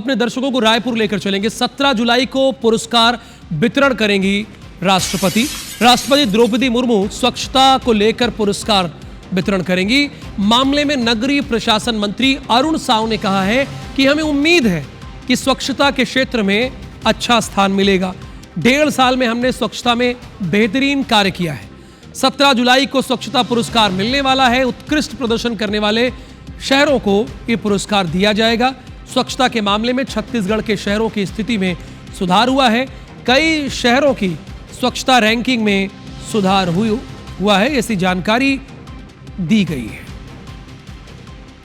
अपने दर्शकों को रायपुर लेकर चलेंगे। 17 जुलाई को पुरस्कार वितरण करेंगी राष्ट्रपति द्रौपदी मुर्मू स्वच्छता को लेकर पुरस्कार वितरण करेंगी। मामले में नगरीय प्रशासन मंत्री अरुण साव ने कहा है कि हमें उम्मीद है कि स्वच्छता के क्षेत्र में अच्छा स्थान मिलेगा। 1.5 साल में हमने स्वच्छता में बेहतरीन कार्य किया है। 17 जुलाई को स्वच्छता पुरस्कार मिलने वाला है। उत्कृष्ट प्रदर्शन करने वाले शहरों को ये पुरस्कार दिया जाएगा। स्वच्छता के मामले में छत्तीसगढ़ के शहरों की स्थिति में सुधार हुआ है। कई शहरों की स्वच्छता रैंकिंग में सुधार हुआ है, ऐसी जानकारी दी गई है।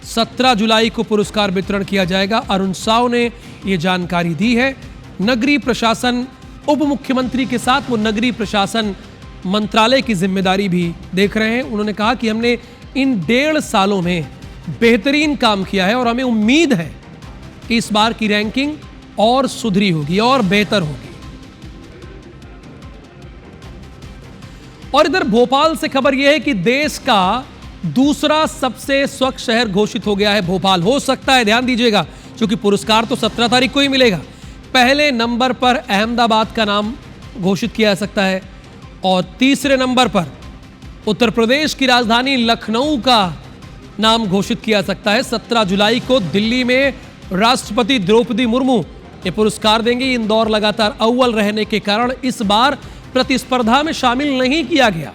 17 जुलाई को पुरस्कार वितरण किया जाएगा। अरुण साव ने यह जानकारी दी है। नगरीय प्रशासन उप मुख्यमंत्री के साथ वो नगरीय प्रशासन मंत्रालय की जिम्मेदारी भी देख रहे हैं। उन्होंने कहा कि हमने इन 1.5 सालों में बेहतरीन काम किया है और हमें उम्मीद है कि इस बार की रैंकिंग और सुधरी होगी और बेहतर होगी। और इधर भोपाल से खबर यह है कि देश का दूसरा सबसे स्वच्छ शहर घोषित हो गया है भोपाल। हो सकता है, ध्यान दीजिएगा, क्योंकि पुरस्कार तो 17 तारीख को ही मिलेगा। पहले नंबर पर अहमदाबाद का नाम घोषित किया जा सकता है और तीसरे नंबर पर उत्तर प्रदेश की राजधानी लखनऊ का नाम घोषित किया जा सकता है। 17 जुलाई को दिल्ली में राष्ट्रपति द्रौपदी मुर्मू ये पुरस्कार देंगे। इंदौर लगातार अव्वल रहने के कारण इस बार प्रतिस्पर्धा में शामिल नहीं किया गया।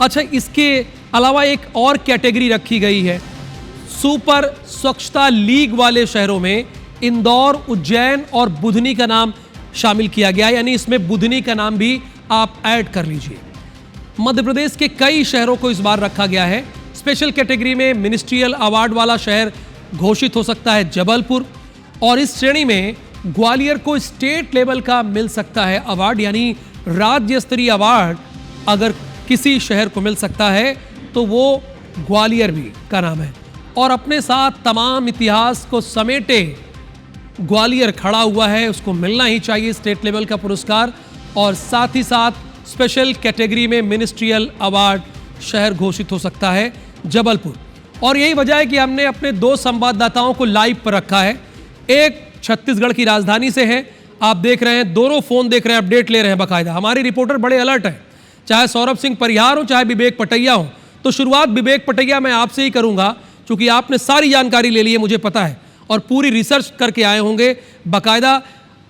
अच्छा, इसके अलावा एक और कैटेगरी रखी गई है। सुपर स्वच्छता लीग वाले शहरों में इंदौर, उज्जैन और बुधनी का नाम शामिल किया गया, यानी इसमें बुधनी का नाम भी आप ऐड कर लीजिए। मध्य प्रदेश के कई शहरों को इस बार रखा गया है। स्पेशल कैटेगरी में मिनिस्ट्रियल अवार्ड वाला शहर घोषित हो सकता है जबलपुर, और इस श्रेणी में ग्वालियर को स्टेट लेवल का मिल सकता है अवार्ड, यानी राज्य स्तरीय अवार्ड अगर किसी शहर को मिल सकता है तो वो ग्वालियर भी का नाम है। और अपने साथ तमाम इतिहास को समेटे ग्वालियर खड़ा हुआ है, उसको मिलना ही चाहिए स्टेट लेवल का पुरस्कार। और साथ ही साथ स्पेशल कैटेगरी में मिनिस्ट्रियल अवार्ड शहर घोषित हो सकता है जबलपुर। और यही वजह है कि हमने अपने 2 संवाददाताओं को लाइव पर रखा है। एक छत्तीसगढ़ की राजधानी से है, आप देख रहे हैं, दोनों फोन देख रहे हैं, अपडेट ले रहे हैं बाकायदा। हमारे रिपोर्टर बड़े अलर्ट हैं, चाहे सौरभ सिंह परिहार हो चाहे विवेक पटैया हो। तो शुरुआत विवेक पटैया मैं आपसे ही करूंगा, क्योंकि आपने सारी जानकारी ले ली है, मुझे पता है, और पूरी रिसर्च करके आए होंगे बाकायदा।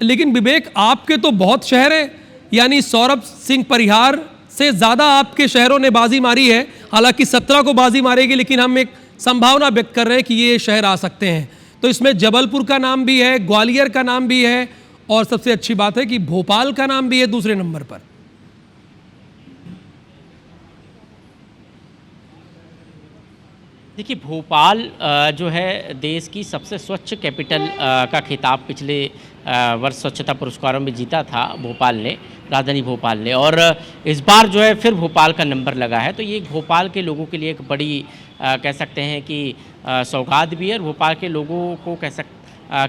लेकिन विवेक, आपके तो बहुत शहर हैं, यानी सौरभ सिंह परिहार से ज़्यादा आपके शहरों ने बाजी मारी है। हालांकि 17 को बाजी मारेगी, लेकिन हम एक संभावना व्यक्त कर रहे हैं कि ये शहर आ सकते हैं। तो इसमें जबलपुर का नाम भी है, ग्वालियर का नाम भी है, और सबसे अच्छी बात है कि भोपाल का नाम भी है दूसरे नंबर पर। देखिए, भोपाल जो है देश की सबसे स्वच्छ कैपिटल का खिताब पिछले वर्ष स्वच्छता पुरस्कारों में जीता था भोपाल ने, राजधानी भोपाल ने, और इस बार जो है फिर भोपाल का नंबर लगा है। तो ये भोपाल के लोगों के लिए एक बड़ी कह सकते हैं कि सौगात भी है, और भोपाल के लोगों को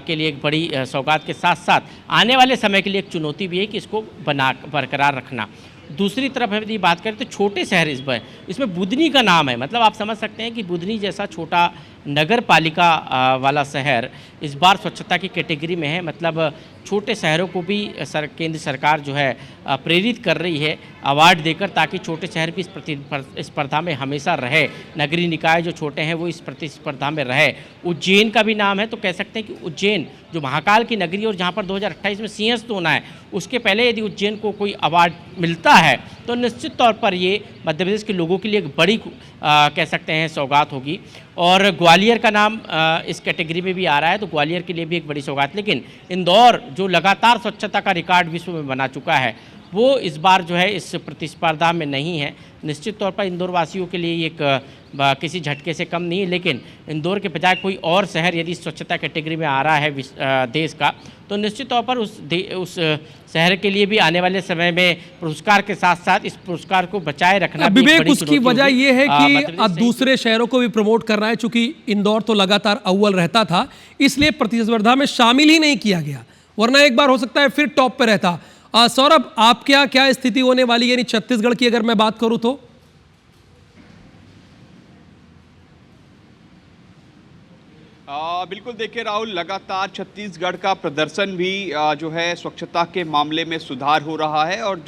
के लिए एक बड़ी सौगात के साथ साथ आने वाले समय के लिए एक चुनौती भी है कि इसको बरकरार रखना। दूसरी तरफ यदि बात करें तो छोटे शहर इसमें बुधनी का नाम है। मतलब आप समझ सकते हैं कि बुधनी जैसा छोटा नगर पालिका वाला शहर इस बार स्वच्छता की कैटेगरी में है। मतलब छोटे शहरों को भी केंद्र सरकार जो है प्रेरित कर रही है अवार्ड देकर, ताकि छोटे शहर भी इस प्रतिस्पर्धा में हमेशा रहे। नगरीय निकाय जो छोटे हैं वो इस प्रतिस्पर्धा में रहे। उज्जैन का भी नाम है, तो कह सकते हैं कि उज्जैन जो महाकाल की नगरी और जहाँ पर 2028 में सिंहस्थ होना है, उसके पहले यदि उज्जैन को कोई अवार्ड मिलता है तो निश्चित तौर पर ये मध्य प्रदेश के लोगों के लिए एक बड़ी कह सकते हैं सौगात होगी। और ग्वालियर का नाम इस कैटेगरी में भी आ रहा है, तो ग्वालियर के लिए भी एक बड़ी सौगात। लेकिन इंदौर जो लगातार स्वच्छता का रिकॉर्ड विश्व में बना चुका है, वो इस बार जो है इस प्रतिस्पर्धा में नहीं है। निश्चित तौर पर इंदौर वासियों के लिए एक किसी झटके से कम नहीं है। लेकिन इंदौर के बजाय कोई और शहर यदि स्वच्छता कैटेगरी में आ रहा है देश का, तो निश्चित तौर पर उस शहर के लिए भी आने वाले समय में पुरस्कार के साथ साथ इस पुरस्कार को बचाए रखना भी विवेक, उसकी वजह यह है कि दूसरे शहरों को भी प्रमोट कर रहा है। चूंकि इंदौर तो लगातार अव्वल रहता था, इसलिए प्रतिस्पर्धा में शामिल ही नहीं किया गया, वरना एक बार हो सकता है फिर टॉप पे रहता। सौरभ, आप क्या स्थिति होने वाली, यानी छत्तीसगढ़ की अगर मैं बात करूं तो? बिल्कुल देखिए राहुल, लगातार छत्तीसगढ़ का प्रदर्शन भी जो है स्वच्छता के मामले में सुधार हो रहा है और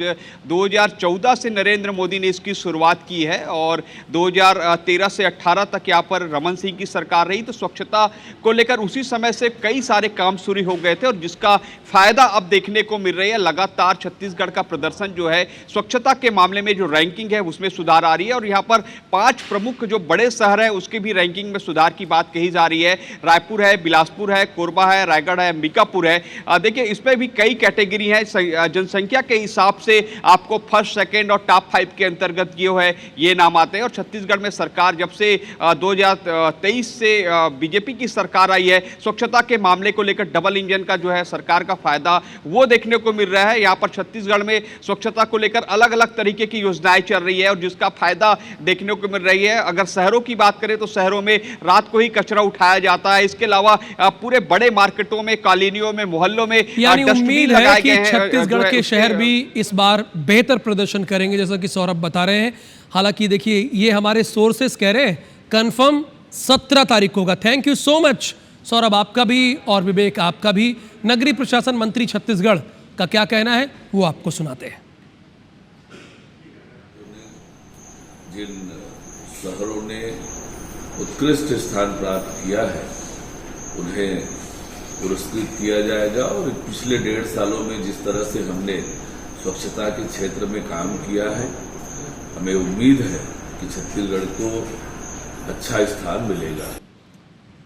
2014 से नरेंद्र मोदी ने इसकी शुरुआत की है और 2013 से 18 तक यहाँ पर रमन सिंह की सरकार रही, तो स्वच्छता को लेकर उसी समय से कई सारे काम शुरू हो गए थे और जिसका फायदा अब देखने को मिल रही है। लगातार छत्तीसगढ़ का प्रदर्शन जो है स्वच्छता के मामले में जो रैंकिंग है उसमें सुधार आ रही है और यहाँ पर 5 प्रमुख जो बड़े शहर है उसकी भी रैंकिंग में सुधार की बात कही जा रही है। रायपुर है, बिलासपुर है, कोरबा है, रायगढ़ है, अंबिकापुर है। देखिए इसमें भी कई कैटेगरी है, जनसंख्या के हिसाब से आपको फर्स्ट, सेकंड और टॉप 5 के अंतर्गत ये नाम आते हैं। और छत्तीसगढ़ में सरकार जब से 2023 से बीजेपी की सरकार आई है, स्वच्छता के मामले को लेकर डबल इंजन का जो है सरकार का फायदा वो देखने को मिल रहा है। यहाँ पर छत्तीसगढ़ में स्वच्छता को लेकर अलग अलग तरीके की योजनाएं चल रही है और जिसका फायदा देखने को मिल रही है। अगर शहरों की बात करें तो शहरों में रात को ही कचरा उठाया जाता है। इसके अलावा पूरे बड़े मार्केटों में, कॉलोनियों में, मोहल्लों में यानी उम्मीद है कि छत्तीसगढ़ के शहर भी इस बार बेहतर प्रदर्शन करेंगे, जैसा कि सौरभ बता रहे हैं। हालांकि देखिए ये हमारे सोर्सेस कह रहे हैं कंफर्म 17 तारीख को होगा। Thank you so much Saurabh, आपका भी और विवेक आपका भी। नगरीय प्रशासन मंत्री छत्तीसगढ़ का क्या कहना है वो आपको सुनाते हैं। जिन शहरों ने उत्कृष्ट स्थान प्राप्त किया है उन्हें पुरस्कृत किया जाएगा और पिछले 1.5 सालों में जिस तरह से हमने स्वच्छता के क्षेत्र में काम किया है, हमें उम्मीद है कि छत्तीसगढ़ को अच्छा स्थान मिलेगा।